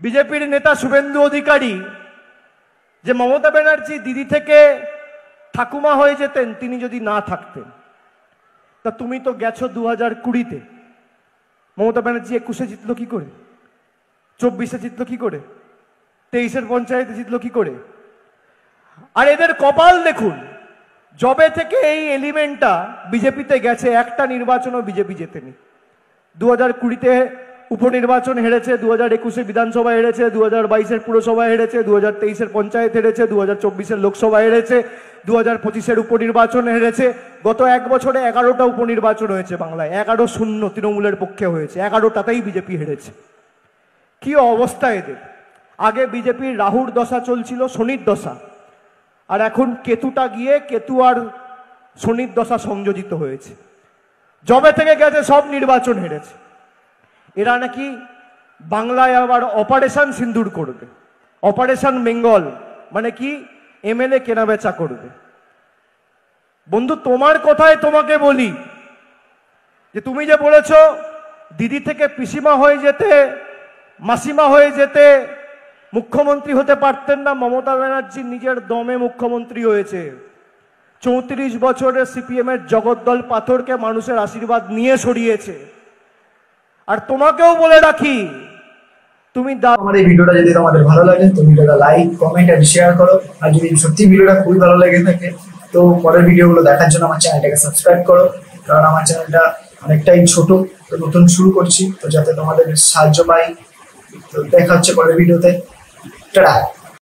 বিজেপির নেতা শুভেন্দু অধিকারী যে মমতা ব্যানার্জি দিদি থেকে ঠাকুমা হয়ে যেতেন তিনি যদি না থাকতেন, তা তুমি তো গেছো 2020-তে। মমতা ব্যানার্জি 21-এ জিতলো কি করে, 24-এ জিতলো কি করে, 23-এর পঞ্চায়েতে জিতলো কি করে? আর এদের কপাল দেখুন, জবে থেকে এই এলিমেন্টটা বিজেপিতে গেছে একটা নির্বাচনও বিজেপি জেতেনি। 2020-তে উপনির্বাচন হেরেছে, 2021-এ বিধানসভা হেরেছে, 2022-এর পুরসভা হেরেছে, 2023-এর পঞ্চায়েত হেরেছে, 2024-এর লোকসভা হেরেছে, 2025-এর উপনির্বাচন হেরেছে। গত এক বছরে 11টা উপনির্বাচন হয়েছে বাংলায়, 11-0 তৃণমূলের পক্ষে হয়েছে, 11টাতেই বিজেপি হেরেছে। কি অবস্থা এদের! আগে বিজেপির রাহুর দশা চলছিল, শনির দশা, আর এখন কেতুটা গিয়ে কেতু আর শনির দশা সংযোজিত হয়েছে। জবে থেকে গেছে সব নির্বাচন হেরেছে। এরা নাকি বাংলায় আবার অপারেশন সিন্দুর করবে, অপারেশন বেঙ্গল, মানে কি এমএলএ কেনাবেচা করবে। বন্ধু, তোমার কথায় তোমাকে বলি যে তুমি যে বলেছো দিদি থেকে পিসিমা হয়ে যেতে, মাসিমা হয়ে যেতে, মুখ্যমন্ত্রী হতে পারতেন না। মমতা ব্যানার্জি নিজের দমে মুখ্যমন্ত্রী হয়েছে। 34 বছরের সিপিএমের জগদ্দল পাথরকে মানুষের আশীর্বাদ নিয়ে সরিয়েছে। আর তোমাকেও বলে রাখি, তুমি আমার এই ভিডিওটা যদি তোমাদের ভালো লাগে তো ভিডিওটা লাইক, কমেন্ট আর শেয়ার করো। আর যদি সত্যি ভিডিওটা খুবই ভালো লেগে থাকে তো পরের ভিডিওগুলো দেখার জন্য আমার চ্যানেলটাকে সাবস্ক্রাইব করো, কারণ আমার চ্যানেলটা অনেকটাই ছোট, তো নতুন শুরু করছি, তো যাতে তোমাদের সাহায্য পাই। তো দেখা হচ্ছে পরের ভিডিওতে। টাটা।